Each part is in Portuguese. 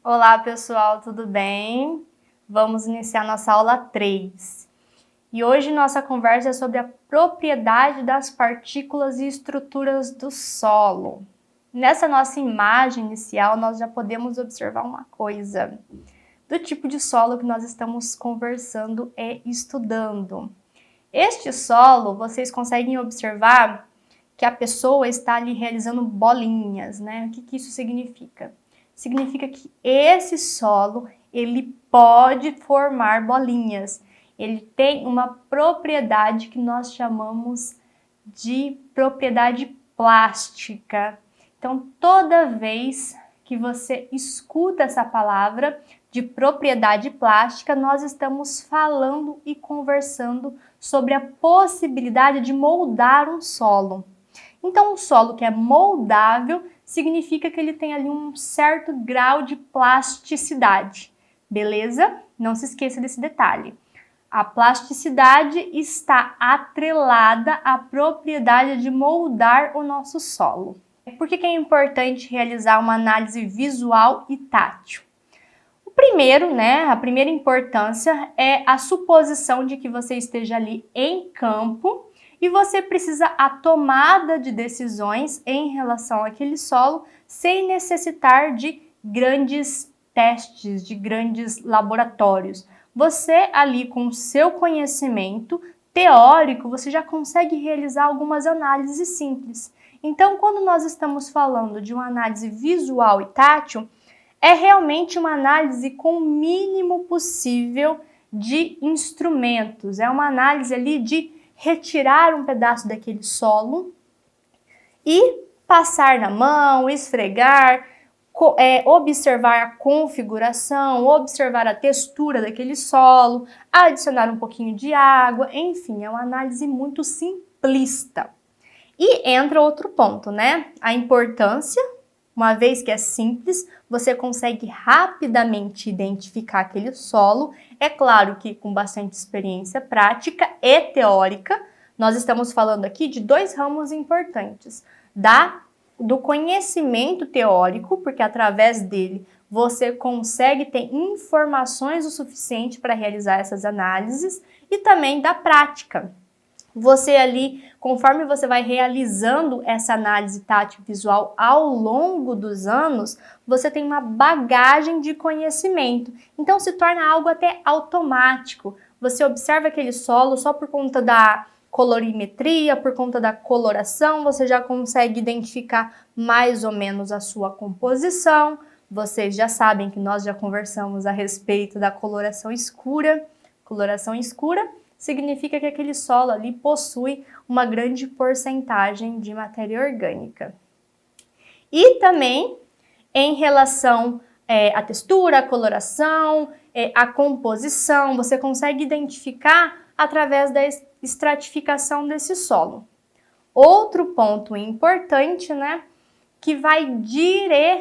Olá pessoal, tudo bem? Vamos iniciar nossa aula 3. E hoje nossa conversa é sobre a propriedade das partículas e estruturas do solo. Nessa nossa imagem inicial, nós já podemos observar uma coisa do tipo de solo que nós estamos conversando e estudando. Este solo, vocês conseguem observar que a pessoa está ali realizando bolinhas, né? O que isso significa? Significa que esse solo, ele pode formar bolinhas. Ele tem uma propriedade que nós chamamos de propriedade plástica. Então, toda vez que você escuta essa palavra de propriedade plástica, nós estamos falando e conversando sobre a possibilidade de moldar um solo. Então, um solo que é moldável significa que ele tem ali um certo grau de plasticidade, beleza? Não se esqueça desse detalhe. A plasticidade está atrelada à propriedade de moldar o nosso solo. Por que é importante realizar uma análise visual e tátil? O primeiro, a primeira importância é a suposição de que você esteja ali em campo e você precisa a tomada de decisões em relação àquele solo sem necessitar de grandes testes, de grandes laboratórios. Você ali com o seu conhecimento teórico, você já consegue realizar algumas análises simples. Então, quando nós estamos falando de uma análise visual e tátil, é realmente uma análise com o mínimo possível de instrumentos. É uma análise ali de retirar um pedaço daquele solo e passar na mão, esfregar, observar a configuração, observar a textura daquele solo, adicionar um pouquinho de água, enfim, é uma análise muito simplista. E entra outro ponto, a importância. Uma vez que é simples, você consegue rapidamente identificar aquele solo. É claro que com bastante experiência prática e teórica, nós estamos falando aqui de dois ramos importantes. Do conhecimento teórico, porque através dele você consegue ter informações o suficiente para realizar essas análises, e também da prática. Você ali, conforme você vai realizando essa análise tátil visual ao longo dos anos, você tem uma bagagem de conhecimento. Então se torna algo até automático. Você observa aquele solo só por conta da colorimetria, por conta da coloração, você já consegue identificar mais ou menos a sua composição. Vocês já sabem que nós já conversamos a respeito da coloração escura. Coloração escura significa que aquele solo ali possui uma grande porcentagem de matéria orgânica. E também em relação à textura, à coloração, à composição, você consegue identificar através da estratificação desse solo. Outro ponto importante, que vai diretrizar,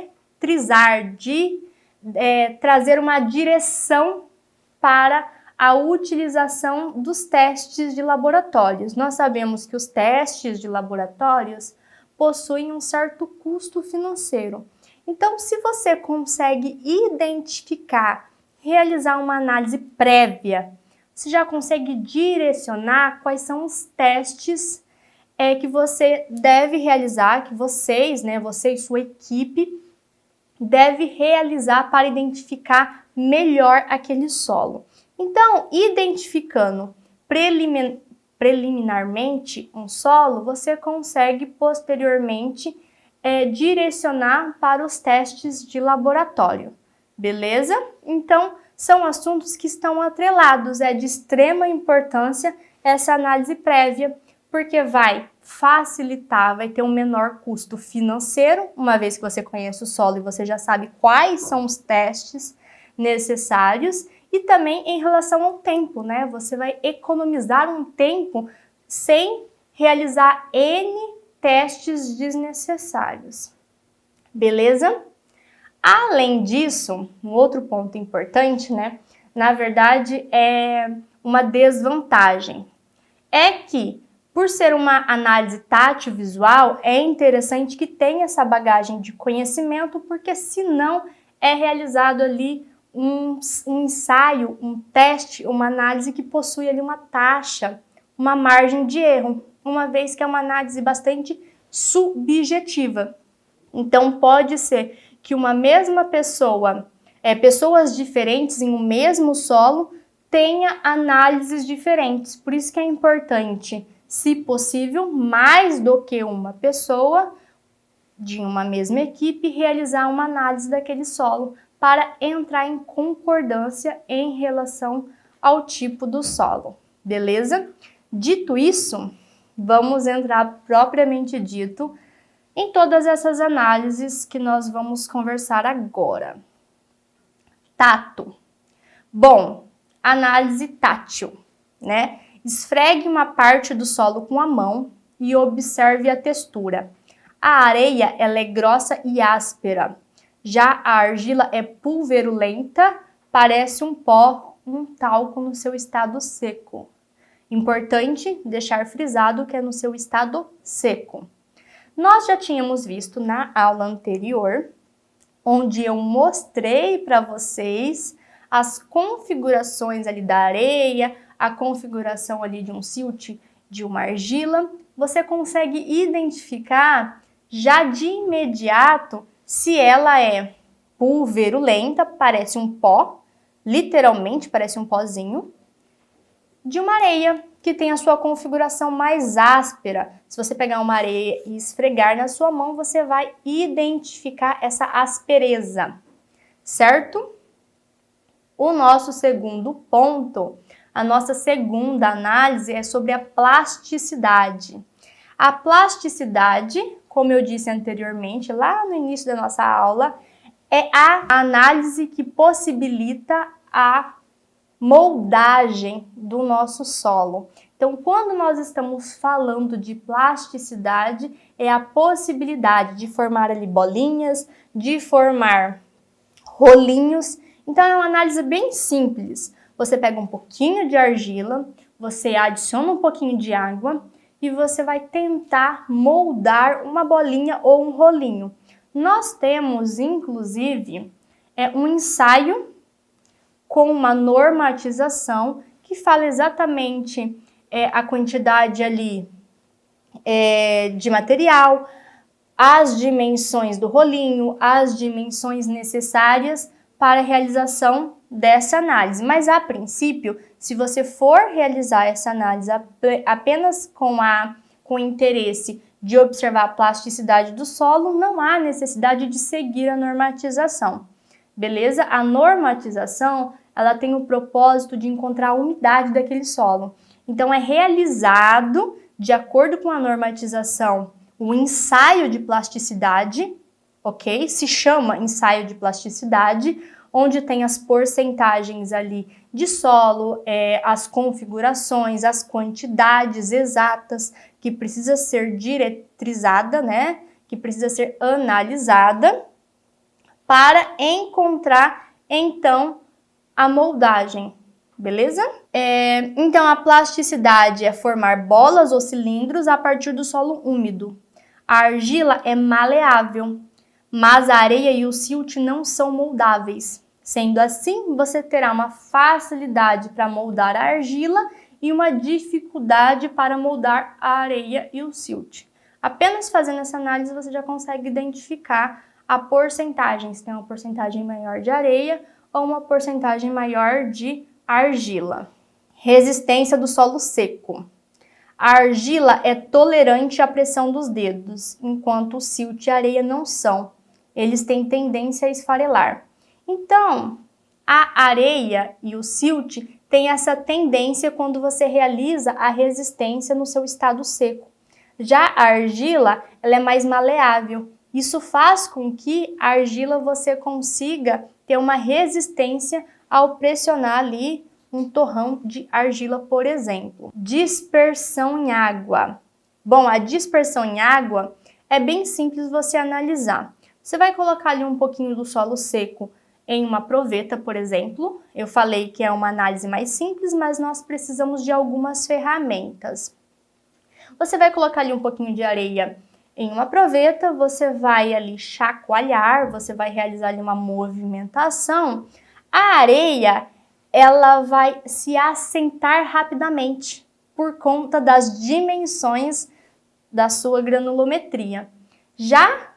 trazer uma direção para a utilização dos testes de laboratórios. Nós sabemos que os testes de laboratórios possuem um certo custo financeiro. Então, se você consegue identificar, realizar uma análise prévia, você já consegue direcionar quais são os testes que você deve realizar, que vocês, você e sua equipe, deve realizar para identificar melhor aquele solo. Então, identificando preliminarmente um solo, você consegue posteriormente direcionar para os testes de laboratório, beleza? Então, são assuntos que estão atrelados, é de extrema importância essa análise prévia, porque vai facilitar, vai ter um menor custo financeiro, uma vez que você conhece o solo e você já sabe quais são os testes necessários, e também em relação ao tempo, Você vai economizar um tempo sem realizar N testes desnecessários. Beleza? Além disso, um outro ponto importante, na verdade é uma desvantagem. É que, por ser uma análise tátil visual, é interessante que tenha essa bagagem de conhecimento, porque senão é realizado ali um ensaio, um teste, uma análise que possui ali uma taxa, uma margem de erro, uma vez que é uma análise bastante subjetiva. Então, pode ser que uma mesma pessoa, pessoas diferentes em um mesmo solo, tenha análises diferentes. Por isso que é importante, se possível, mais do que uma pessoa de uma mesma equipe, realizar uma análise daquele solo para entrar em concordância em relação ao tipo do solo, beleza? Dito isso, vamos entrar propriamente dito em todas essas análises que nós vamos conversar agora. Tato. Bom, análise tátil, né? Esfregue uma parte do solo com a mão e observe a textura. A areia, ela é grossa e áspera. Já a argila é pulverulenta, parece um pó, um talco no seu estado seco. Importante deixar frisado que é no seu estado seco. Nós já tínhamos visto na aula anterior, onde eu mostrei para vocês as configurações ali da areia, a configuração ali de um silt, de uma argila. Você consegue identificar já de imediato se ela é pulverulenta, parece um pó, literalmente parece um pozinho, de uma areia que tem a sua configuração mais áspera. Se você pegar uma areia e esfregar na sua mão, você vai identificar essa aspereza, certo? O nosso segundo ponto, a nossa segunda análise é sobre a plasticidade. A plasticidade, como eu disse anteriormente, lá no início da nossa aula, é a análise que possibilita a moldagem do nosso solo. Então, quando nós estamos falando de plasticidade, é a possibilidade de formar ali bolinhas, de formar rolinhos. Então, é uma análise bem simples. Você pega um pouquinho de argila, você adiciona um pouquinho de água e você vai tentar moldar uma bolinha ou um rolinho. Nós temos, inclusive, um ensaio com uma normatização que fala exatamente a quantidade ali de material, as dimensões do rolinho, as dimensões necessárias para a realização dessa análise. Mas a princípio, se você for realizar essa análise apenas com o interesse de observar a plasticidade do solo, não há necessidade de seguir a normatização. Beleza? A normatização, ela tem o propósito de encontrar a umidade daquele solo. Então, é realizado, de acordo com a normatização, o ensaio de plasticidade, ok? Se chama ensaio de plasticidade, onde tem as porcentagens ali de solo, as configurações, as quantidades exatas que precisa ser diretrizada, né? Que precisa ser analisada para encontrar, então, a moldagem, beleza? Então, a plasticidade é formar bolas ou cilindros a partir do solo úmido. A argila é maleável, mas a areia e o silt não são moldáveis. Sendo assim, você terá uma facilidade para moldar a argila e uma dificuldade para moldar a areia e o silt. Apenas fazendo essa análise, você já consegue identificar a porcentagem, se tem uma porcentagem maior de areia ou uma porcentagem maior de argila. Resistência do solo seco. A argila é tolerante à pressão dos dedos, enquanto o silt e a areia não são. Eles têm tendência a esfarelar. Então, a areia e o silt têm essa tendência quando você realiza a resistência no seu estado seco. Já a argila, ela é mais maleável. Isso faz com que a argila você consiga ter uma resistência ao pressionar ali um torrão de argila, por exemplo. Dispersão em água. Bom, a dispersão em água é bem simples você analisar. Você vai colocar ali um pouquinho do solo seco em uma proveta, por exemplo. Eu falei que é uma análise mais simples, mas nós precisamos de algumas ferramentas. Você vai colocar ali um pouquinho de areia Em uma proveta, você vai ali chacoalhar, você vai realizar ali uma movimentação. A areia, ela vai se assentar rapidamente por conta das dimensões da sua granulometria. Já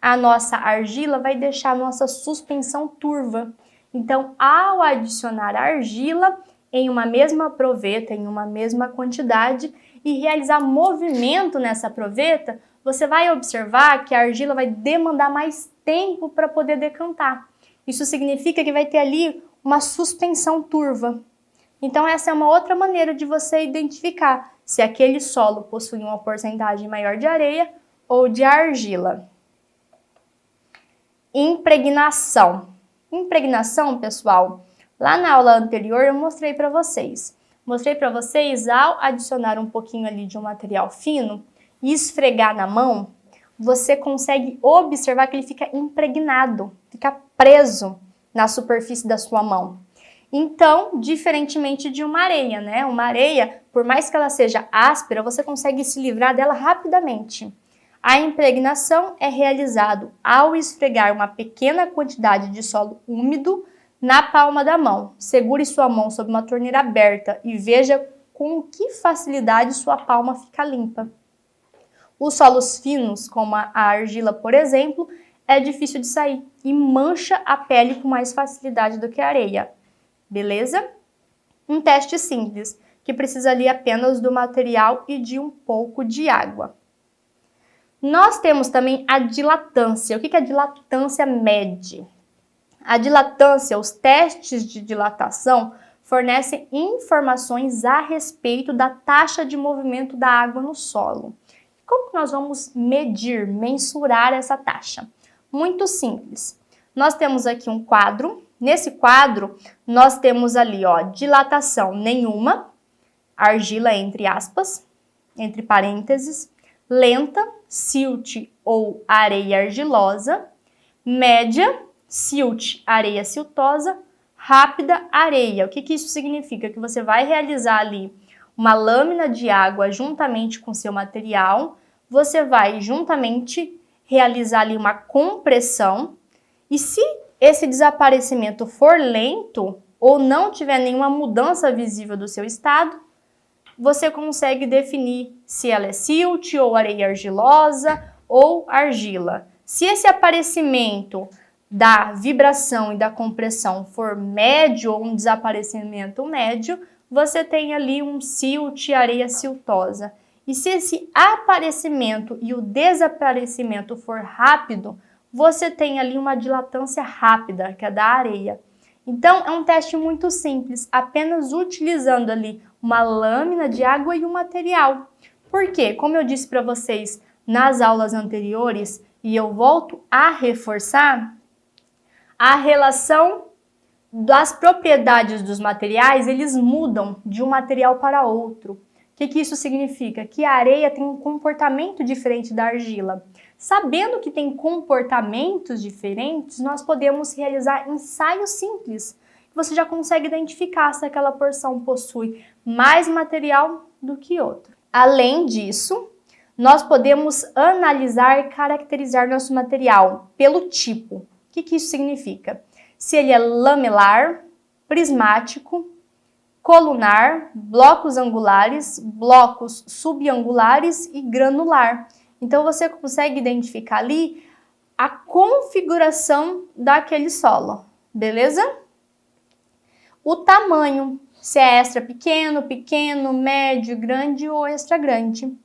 a nossa argila vai deixar a nossa suspensão turva. Então, ao adicionar argila em uma mesma proveta, em uma mesma quantidade, e realizar movimento nessa proveta, você vai observar que a argila vai demandar mais tempo para poder decantar. Isso significa que vai ter ali uma suspensão turva. Então, essa é uma outra maneira de você identificar se aquele solo possui uma porcentagem maior de areia ou de argila. Impregnação. Impregnação, pessoal, lá na aula anterior eu mostrei para vocês. Mostrei para vocês, ao adicionar um pouquinho ali de um material fino e esfregar na mão, você consegue observar que ele fica impregnado, fica preso na superfície da sua mão. Então, diferentemente de uma areia, né? Uma areia, por mais que ela seja áspera, você consegue se livrar dela rapidamente. A impregnação é realizado ao esfregar uma pequena quantidade de solo úmido na palma da mão. Segure sua mão sobre uma torneira aberta e veja com que facilidade sua palma fica limpa. Os solos finos, como a argila, por exemplo, é difícil de sair e mancha a pele com mais facilidade do que a areia. Beleza? Um teste simples, que precisa ali apenas do material e de um pouco de água. Nós temos também a dilatância. O que a dilatância mede? A dilatância, os testes de dilatação, fornecem informações a respeito da taxa de movimento da água no solo. Como que nós vamos medir, mensurar essa taxa? Muito simples. Nós temos aqui um quadro. Nesse quadro, nós temos ali, ó, dilatação nenhuma, argila entre aspas, entre parênteses, lenta, silt ou areia argilosa, média, silt, areia siltosa, rápida, areia. O que isso significa? Que você vai realizar ali uma lâmina de água juntamente com seu material, você vai juntamente realizar ali uma compressão, e se esse desaparecimento for lento ou não tiver nenhuma mudança visível do seu estado, você consegue definir se ela é silt ou areia argilosa ou argila. Se esse aparecimento da vibração e da compressão for médio ou um desaparecimento médio, você tem ali um silt, areia siltosa. E se esse aparecimento e o desaparecimento for rápido, você tem ali uma dilatância rápida, que é da areia. Então, é um teste muito simples, apenas utilizando ali uma lâmina de água e um material. Por quê? Como eu disse para vocês nas aulas anteriores, e eu volto a reforçar, a relação das propriedades dos materiais, eles mudam de um material para outro. O que isso significa? Que a areia tem um comportamento diferente da argila. Sabendo que tem comportamentos diferentes, nós podemos realizar ensaios simples. Você já consegue identificar se aquela porção possui mais material do que outra. Além disso, nós podemos analisar e caracterizar nosso material pelo tipo. O que isso significa? Se ele é lamelar, prismático, colunar, blocos angulares, blocos subangulares e granular. Então, você consegue identificar ali a configuração daquele solo, beleza? O tamanho, se é extra pequeno, pequeno, médio, grande ou extra grande.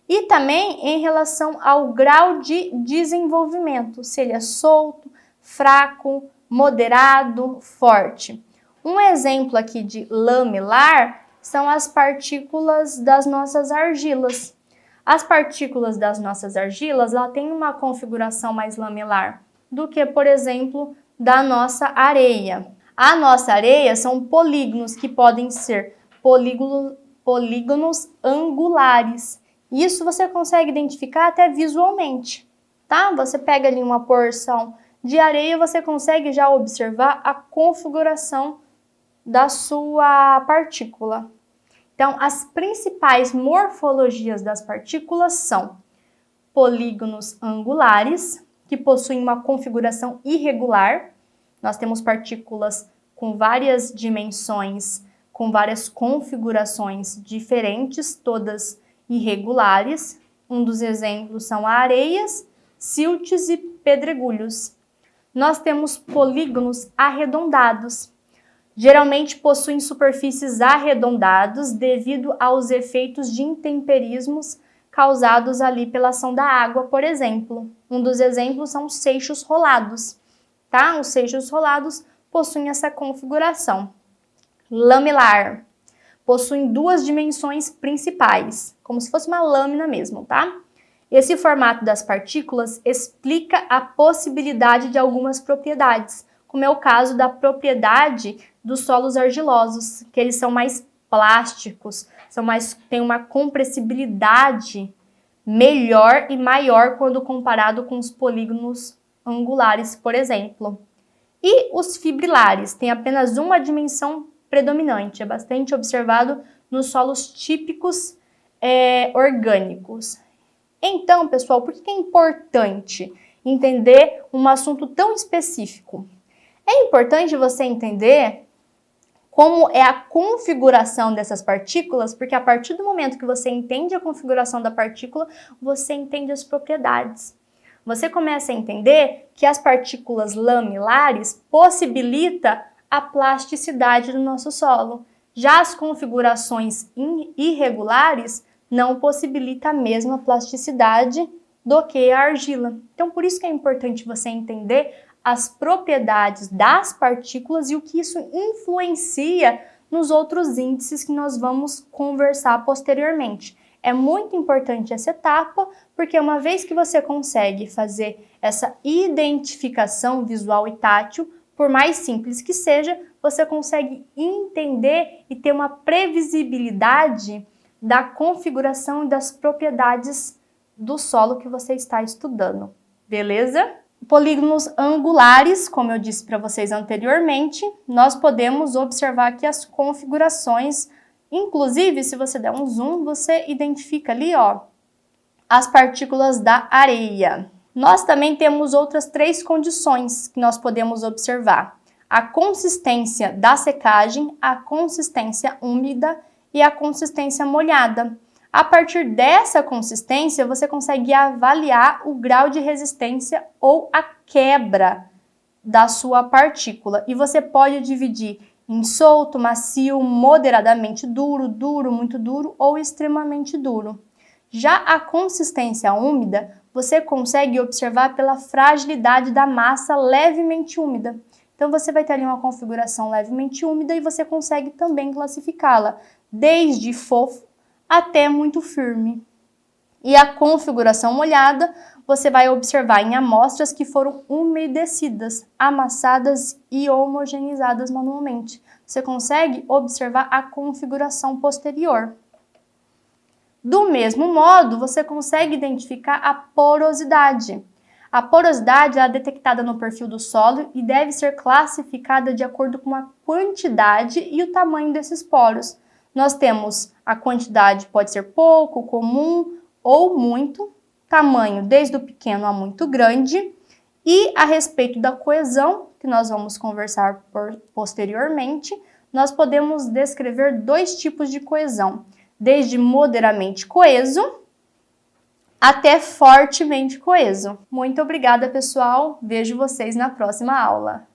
E também em relação ao grau de desenvolvimento, se ele é solto, fraco, moderado, forte. Um exemplo aqui de lamelar são as partículas das nossas argilas. As partículas das nossas argilas, ela tem uma configuração mais lamelar do que, por exemplo, da nossa areia. A nossa areia são polígonos que podem ser polígonos angulares. Isso você consegue identificar até visualmente, tá? Você pega ali uma porção de areia, você consegue já observar a configuração da sua partícula. Então, as principais morfologias das partículas são polígonos angulares, que possuem uma configuração irregular. Nós temos partículas com várias dimensões, com várias configurações diferentes, todas irregulares. Um dos exemplos são areias, siltes e pedregulhos. Nós temos polígonos arredondados. Geralmente possuem superfícies arredondadas devido aos efeitos de intemperismos causados ali pela ação da água, por exemplo. Um dos exemplos são os seixos rolados, tá? Os seixos rolados possuem essa configuração. Lamelar. Possuem duas dimensões principais, como se fosse uma lâmina mesmo, tá? Esse formato das partículas explica a possibilidade de algumas propriedades, como é o caso da propriedade dos solos argilosos, que eles são mais plásticos, têm uma compressibilidade melhor e maior quando comparado com os polígonos angulares, por exemplo. E os fibrilares têm apenas uma dimensão predominante, é bastante observado nos solos típicos orgânicos. Então, pessoal, por que é importante entender um assunto tão específico? É importante você entender como é a configuração dessas partículas, porque a partir do momento que você entende a configuração da partícula, você entende as propriedades. Você começa a entender que as partículas lamelares possibilitam a plasticidade do nosso solo. Já as configurações irregulares não possibilitam a mesma plasticidade do que a argila. Então, por isso que é importante você entender as propriedades das partículas e o que isso influencia nos outros índices que nós vamos conversar posteriormente. É muito importante essa etapa, porque uma vez que você consegue fazer essa identificação visual e tátil, por mais simples que seja, você consegue entender e ter uma previsibilidade da configuração e das propriedades do solo que você está estudando, beleza? Polígonos angulares, como eu disse para vocês anteriormente, nós podemos observar aqui as configurações, inclusive se você der um zoom, você identifica ali, ó, as partículas da areia. Nós também temos outras três condições que nós podemos observar: a consistência da secagem, a consistência úmida e a consistência molhada. A partir dessa consistência, você consegue avaliar o grau de resistência ou a quebra da sua partícula. E você pode dividir em solto, macio, moderadamente duro, duro, muito duro ou extremamente duro. Já a consistência úmida, você consegue observar pela fragilidade da massa levemente úmida. Então, você vai ter ali uma configuração levemente úmida e você consegue também classificá-la desde fofo até muito firme. E a configuração molhada, você vai observar em amostras que foram umedecidas, amassadas e homogeneizadas manualmente. Você consegue observar a configuração posterior. Do mesmo modo, você consegue identificar a porosidade. A porosidade é detectada no perfil do solo e deve ser classificada de acordo com a quantidade e o tamanho desses poros. Nós temos a quantidade, pode ser pouco, comum ou muito, tamanho desde o pequeno a muito grande, e a respeito da coesão, que nós vamos conversar posteriormente, nós podemos descrever dois tipos de coesão, desde moderadamente coeso até fortemente coeso. Muito obrigada, pessoal. Vejo vocês na próxima aula.